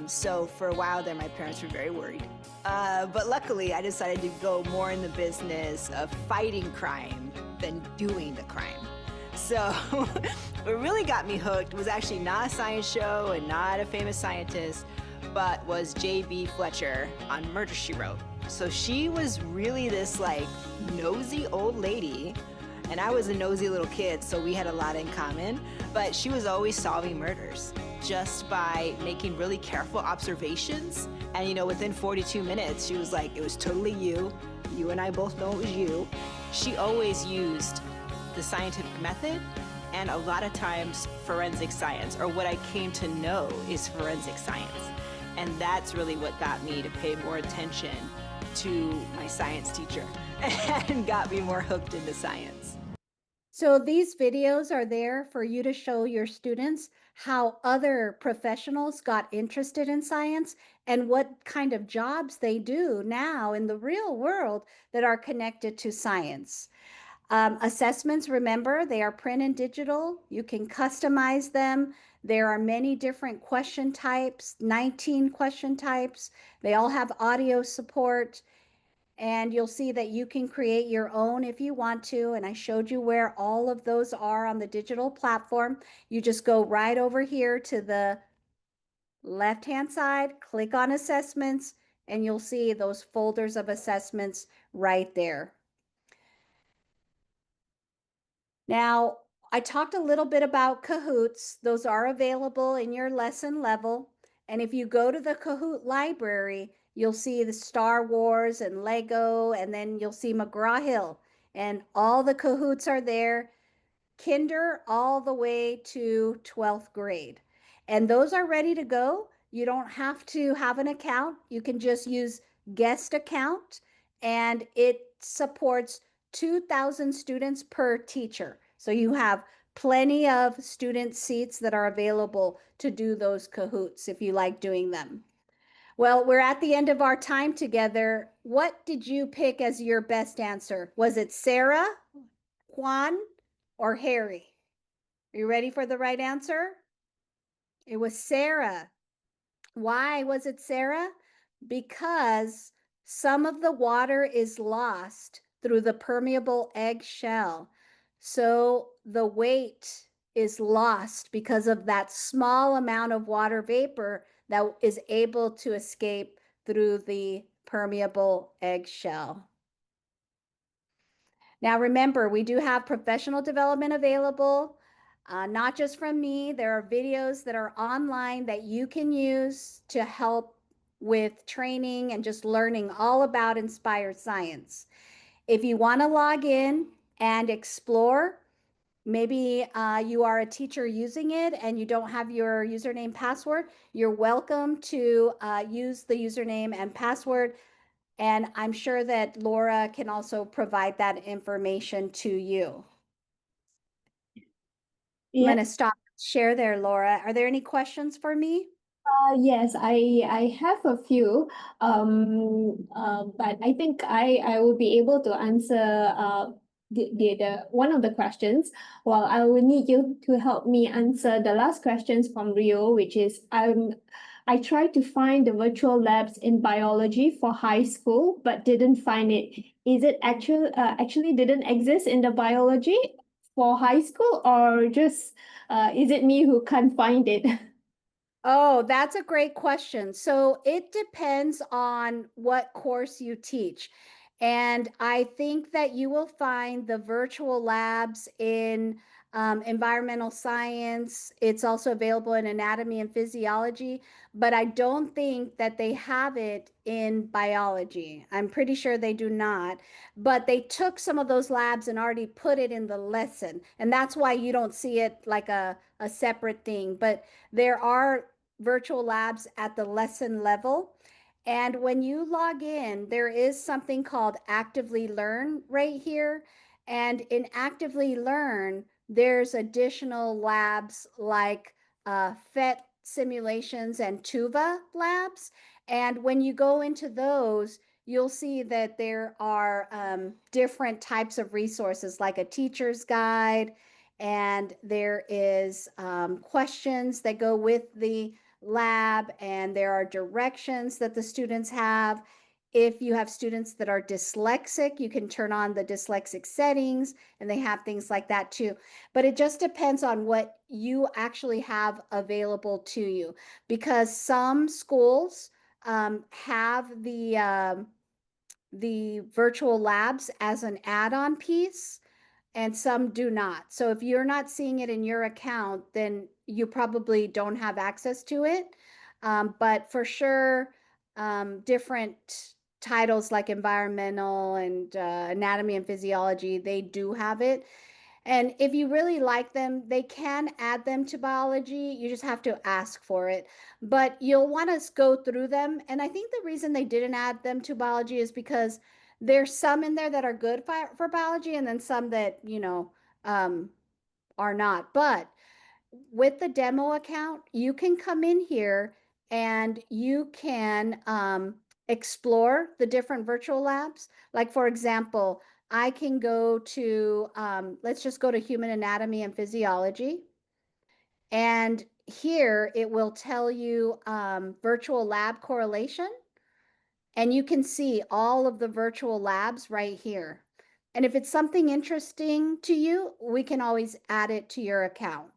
Speaker 8: So for a while there, my parents were very worried. But luckily, I decided to go more in the business of fighting crime than doing the crime. So what really got me hooked was actually not a science show and not a famous scientist, but was J.B. Fletcher on Murder, She Wrote. So she was really this like nosy old lady, and I was a nosy little kid, so we had a lot in common, but she was always solving murders just by making really careful observations. And you know, within 42 minutes, she was like, it was totally you. You and I both know it was you. She always used the scientific method and a lot of times forensic science, or what I came to know is forensic science. And that's really what got me to pay more attention to my science teacher and got me more hooked into science.
Speaker 1: So these videos are there for you to show your students how other professionals got interested in science and what kind of jobs they do now in the real world that are connected to science. Assessments, remember, they are print and digital. You can customize them. There are many different question types, 19 question types. They all have audio support. And you'll see that you can create your own if you want to. And I showed you where all of those are on the digital platform. You just go right over here to the left-hand side, click on assessments, and you'll see those folders of assessments right there. Now, I talked a little bit about Kahoots. Those are available in your lesson level. And if you go to the Kahoot library, you'll see the Star Wars and Lego, and then you'll see McGraw Hill. And all the Kahoots are there, kinder all the way to 12th grade. And those are ready to go. You don't have to have an account. You can just use guest account, and it supports 2,000 students per teacher. So you have plenty of student seats that are available to do those Kahoots if you like doing them. Well, we're at the end of our time together. What did you pick as your best answer? Was it Sarah, Juan, or Harry? Are you ready for the right answer? It was Sarah. Why was it Sarah? Because some of the water is lost through the permeable egg shell. So the weight is lost because of that small amount of water vapor that is able to escape through the permeable egg shell. Now, remember, we do have professional development available, not just from me. There are videos that are online that you can use to help with training and just learning all about inspired science. If you want to log in and explore, maybe you are a teacher using it and you don't have your username password, you're welcome to use the username and password, and I'm sure that Laura can also provide that information to you. I'm going to stop share there, Laura. Are there any questions for me?
Speaker 2: Yes, I have a few, but I think I will be able to answer the one of the questions. Well, I will need you to help me answer the last questions from Rio, which is I tried to find the virtual labs in biology for high school, but didn't find it. Is it actually didn't exist in the biology for high school, or just is it me who can't find it?
Speaker 1: Oh, that's a great question. So it depends on what course you teach. And I think that you will find the virtual labs in environmental science. It's also available in anatomy and physiology, but I don't think that they have it in biology. I'm pretty sure they do not. But they took some of those labs and already put it in the lesson. And that's why you don't see it like a separate thing. But there are virtual labs at the lesson level. And when you log in, there is something called Actively Learn right here. And in Actively Learn, there's additional labs like PhET simulations and TUVA labs. And when you go into those, you'll see that there are different types of resources like a teacher's guide, and there is questions that go with the lab, and there are directions that the students have. If you have students that are dyslexic, you can turn on the dyslexic settings, and they have things like that too. But it just depends on what you actually have available to you, because some schools have the virtual labs as an add-on piece, and some do not. So if you're not seeing it in your account, then you probably don't have access to it. But for sure, different titles like environmental and anatomy and physiology, they do have it. And if you really like them, they can add them to biology. You just have to ask for it. But you'll want to go through them. And I think the reason they didn't add them to biology is because there's some in there that are good for biology, and then some that, um, are not. But with the demo account, you can come in here and you can explore the different virtual labs. Like, for example, I can go to, let's just go to human anatomy and physiology. And here it will tell you virtual lab correlation. And you can see all of the virtual labs right here. And if it's something interesting to you, we can always add it to your account.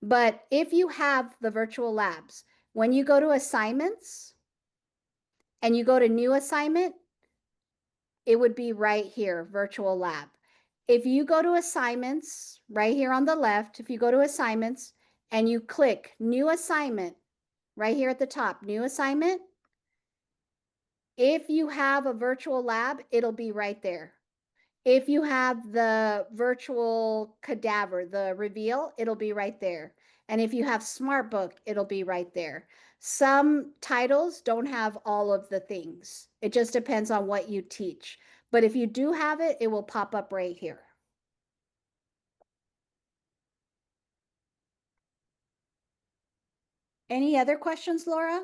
Speaker 1: But if you have the virtual labs, when you go to assignments and you go to new assignment, it would be right here, virtual lab. If you go to assignments right here on the left, if you go to assignments and you click new assignment right here at the top, new assignment, if you have a virtual lab, it'll be right there. If you have the virtual cadaver, the reveal, it'll be right there. And if you have SmartBook, it'll be right there. Some titles don't have all of the things. It just depends on what you teach. But if you do have it, it will pop up right here. Any other questions, Laura?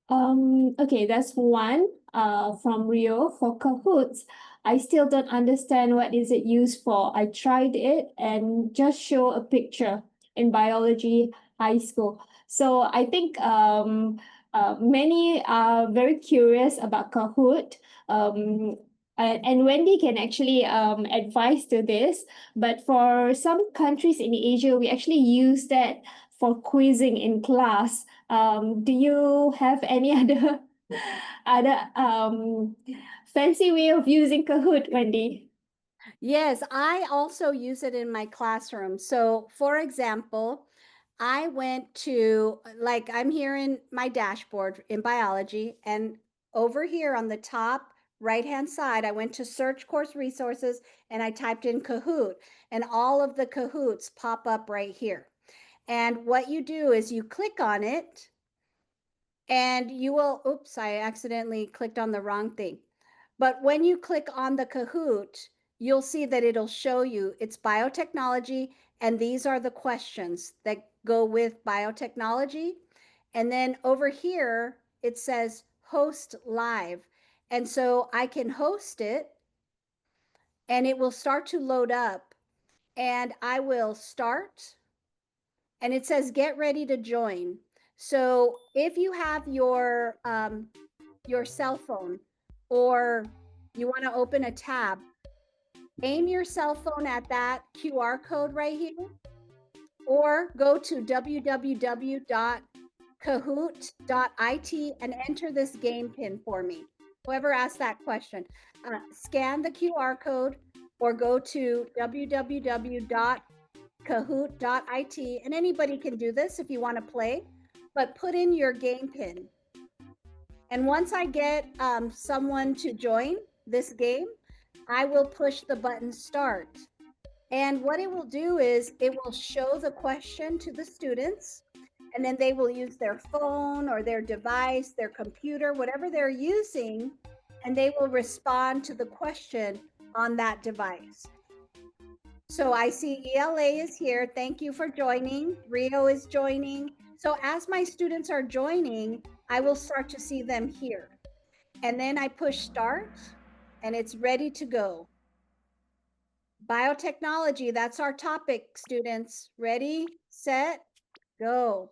Speaker 2: Okay, that's one from Rio. For Kahoots, I still don't understand what is it used for. I tried it and just show a picture in biology high school. So I think many are very curious about Kahoot. And Wendy can actually advise to this. But for some countries in Asia, we actually use that for quizzing in class. Do you have any other fancy way of using Kahoot, Wendy?
Speaker 1: Yes, I also use it in my classroom. So, for example, I went to, like, I'm here in my dashboard in biology, and over here on the top right-hand side, I went to search course resources and I typed in Kahoot, and all of the Kahoots pop up right here. And what you do is you click on it and you will, oops, I accidentally clicked on the wrong thing. But when you click on the Kahoot, you'll see that it'll show you it's biotechnology, and these are the questions that go with biotechnology. And then over here, it says host live. And so I can host it and it will start to load up, and I will start, and it says get ready to join. So if you have your cell phone, or you want to open a tab, aim your cell phone at that QR code right here, or go to www.kahoot.it and enter this game pin for me. Whoever asked that question, scan the QR code or go to www.kahoot.it, and anybody can do this if you want to play, but put in your game pin. And once I get someone to join this game, I will push the button start. And what it will do is it will show the question to the students, and then they will use their phone or their device, their computer, whatever they're using, and they will respond to the question on that device. So I see ELA is here. Thank you for joining. Rio is joining. So as my students are joining, I will start to see them here. And then I push start and it's ready to go. Biotechnology, that's our topic, students. Ready, set, go.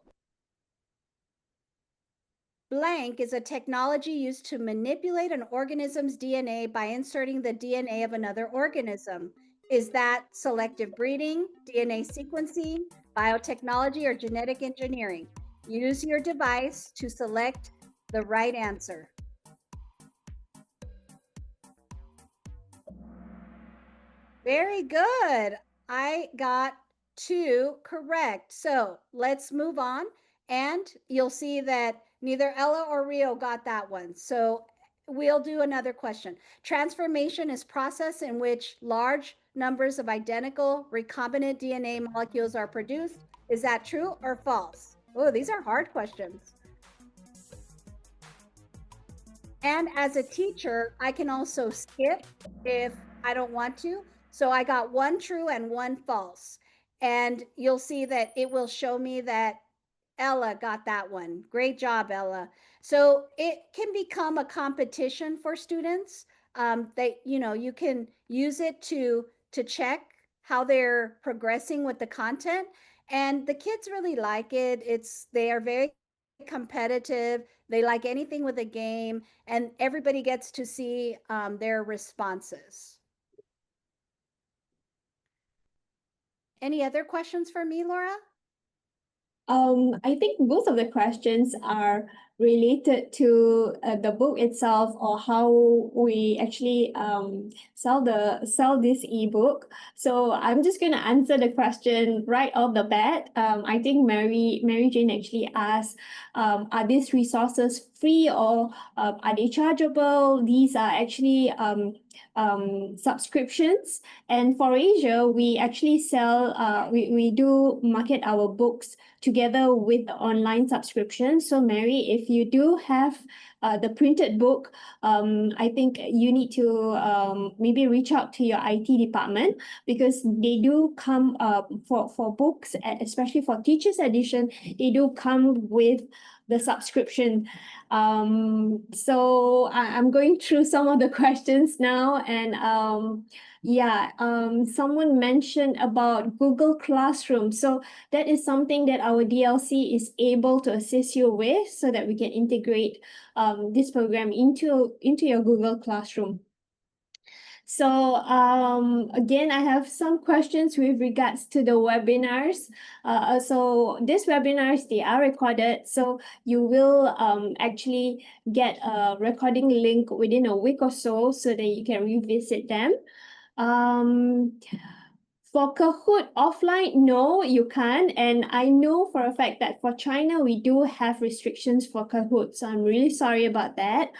Speaker 1: Blank is a technology used to manipulate an organism's DNA by inserting the DNA of another organism. Is that selective breeding, DNA sequencing, biotechnology, or genetic engineering? Use your device to select the right answer. Very good. I got 2 correct. So let's move on. And you'll see that neither Ella or Rio got that one. So we'll do another question. Transformation is process in which large numbers of identical recombinant DNA molecules are produced. Is that true or false? Oh, these are hard questions. And as a teacher, I can also skip if I don't want to. So I got 1 true and 1 false. And you'll see that it will show me that Ella got that one. Great job, Ella. So it can become a competition for students. You can use it to check how they're progressing with the content. And the kids really like it. They are very competitive. They like anything with a game, and everybody gets to see their responses. Any other questions for me, Laura?
Speaker 2: I think both of the questions are related to the book itself, or how we actually sell this ebook. So I'm just gonna answer the question right off the bat. I think Mary Jane actually asked, are these resources free, or are they chargeable? These are actually subscriptions. And for Asia, we actually sell, we do market our books together with the online subscription. So Mary, if you do have the printed book, I think you need to maybe reach out to your IT department, because they do come for books, especially for teachers edition, they do come with the subscription. So I'm going through some of the questions now, and someone mentioned about Google Classroom. So that is something that our DLC is able to assist you with, so that we can integrate this program into your Google Classroom. So again, I have some questions with regards to the webinars. So these webinars, they are recorded. So you will actually get a recording link within a week or so that you can revisit them. For Kahoot offline, no, you can't. And I know for a fact that for China, we do have restrictions for Kahoot. So I'm really sorry about that.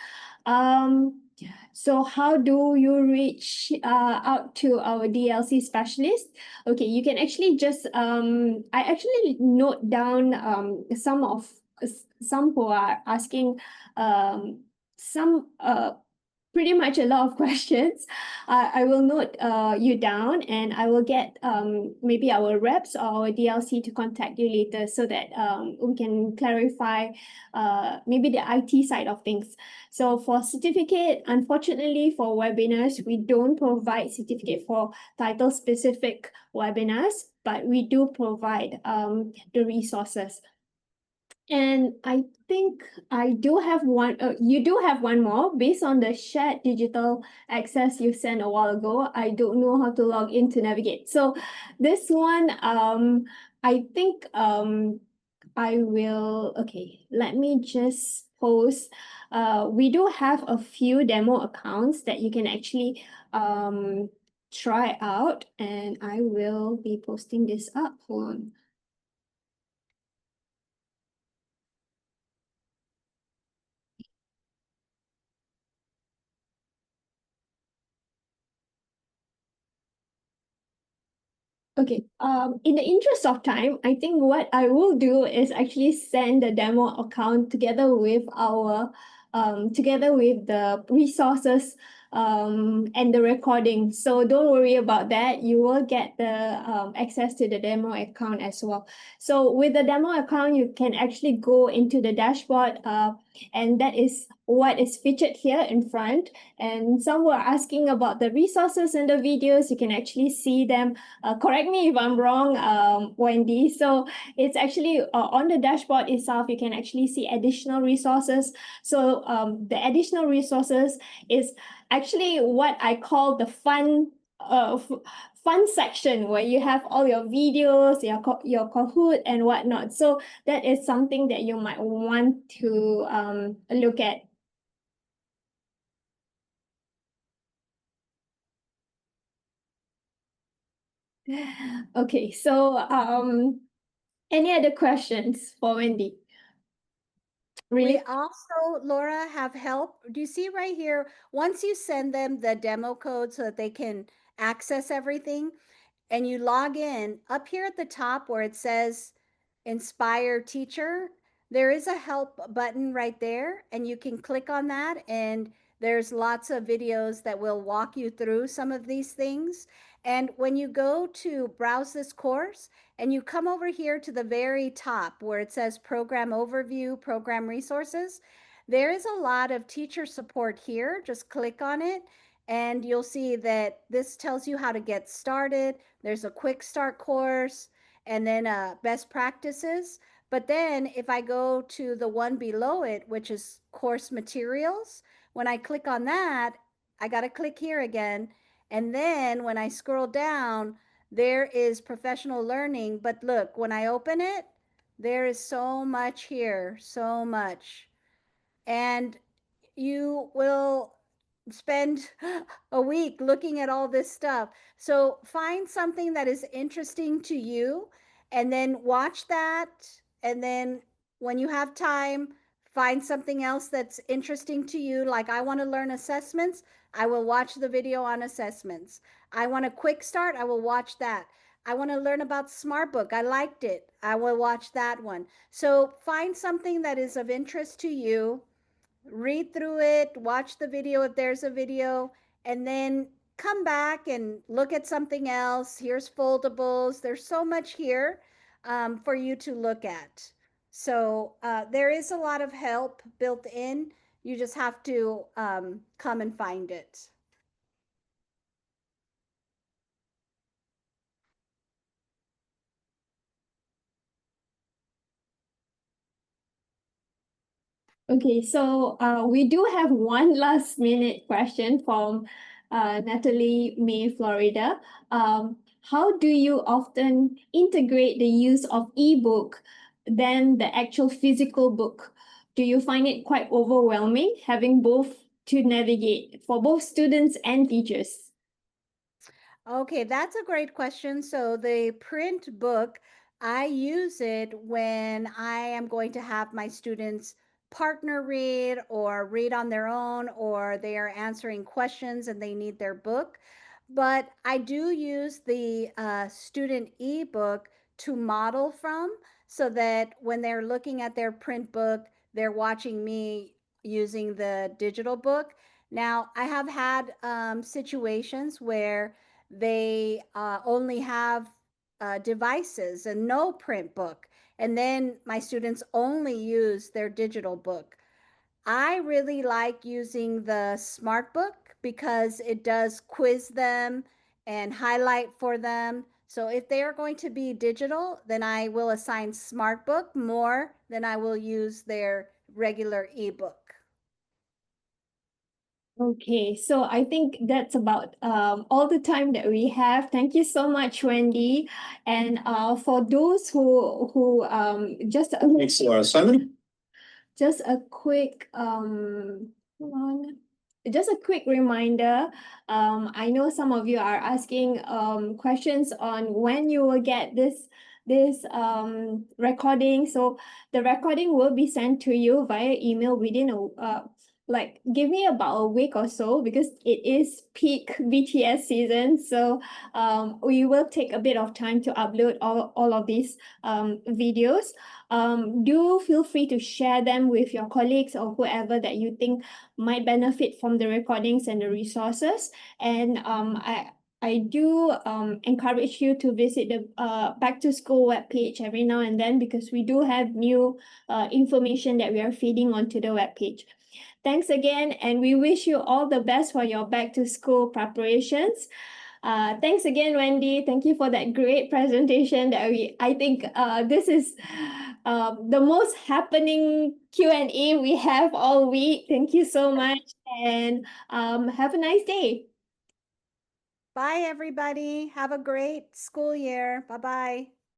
Speaker 2: So how do you reach out to our DLC specialist? Okay, you can actually just I actually note down some who are asking some pretty much a lot of questions. I will note you down, and I will get maybe our reps or our DLC to contact you later, so that we can clarify maybe the IT side of things. So for certificate, unfortunately for webinars, we don't provide certificate for title specific webinars, but we do provide the resources. And I think I do have one, you do have one more based on the shared digital access you sent a while ago. I don't know how to log in to navigate. So this one, I think I will, okay, let me just post. We do have a few demo accounts that you can actually try out, and I will be posting this up. Hold on. Okay, in the interest of time, I think what I will do is actually send the demo account together with together with the resources and the recording. So don't worry about that. You will get the access to the demo account as well. So with the demo account, you can actually go into the dashboard, and that is what is featured here in front. And some were asking about the resources and the videos. You can actually see them. Correct me if I'm wrong, Wendy. So it's actually on the dashboard itself, you can actually see additional resources. So the additional resources is actually what I call the fun section, where you have all your videos, your Kahoot and whatnot. So that is something that you might want to look at. Okay, so any other questions for Wendy?
Speaker 1: We also, Laura, have help. Do you see right here? Once you send them the demo code so that they can access everything, and you log in, up here at the top where it says Inspire Teacher, there is a help button right there, and you can click on that, and there's lots of videos that will walk you through some of these things. And when you go to browse this course and you come over here to the very top where it says Program Overview, Program Resources, there is a lot of teacher support here. Just click on it and you'll see that this tells you how to get started. There's a quick start course and then best practices. But then if I go to the one below it, which is course materials, when I click on that, I got to click here again. And then when I scroll down, there is professional learning. But look, when I open it, there is so much here, so much. And you will spend a week looking at all this stuff. So find something that is interesting to you and then watch that. And then when you have time, find something else that's interesting to you. Like I want to learn assessments, I will watch the video on assessments. I want a quick start, I will watch that. I want to learn about SmartBook. I liked it. I will watch that one. So find something that is of interest to you, read through it, watch the video if there's a video, and then come back and look at something else. Here's foldables. There's so much here for you to look at. So there is a lot of help built in. You just have to come and find it.
Speaker 2: Okay, so we do have one last minute question from Natalie May, Florida. How do you often integrate the use of ebook than the actual physical book? Do you find it quite overwhelming having both to navigate for both students and teachers?
Speaker 1: Okay, that's a great question. So the print book, I use it when I am going to have my students partner read or read on their own, or they are answering questions and they need their book. But I do use the student ebook to model from so that when they're looking at their print book, they're watching me using the digital book. Now, I have had situations where they only have devices and no print book. And then my students only use their digital book. I really like using the smart book because it does quiz them and highlight for them. So if they are going to be digital, then I will assign smart book more than I will use their regular ebook.
Speaker 2: Okay, so I think that's about all the time that we have. Thank you so much, Wendy. And for those who just
Speaker 9: Thanks, Laura. Simon?
Speaker 2: just a quick hold on. Just a quick reminder. I know some of you are asking questions on when you will get this recording. So the recording will be sent to you via email within a like give me about a week or so because it is peak BTS season. So we will take a bit of time to upload all of these videos. Do feel free to share them with your colleagues or whoever that you think might benefit from the recordings and the resources. And I do encourage you to visit the Back to School webpage every now and then because we do have new information that we are feeding onto the webpage. Thanks again, and we wish you all the best for your back to school preparations. Thanks again, Wendy. Thank you for that great presentation. I think this is the most happening Q&A we have all week. Thank you so much, and have a nice day.
Speaker 1: Bye, everybody. Have a great school year. Bye-bye.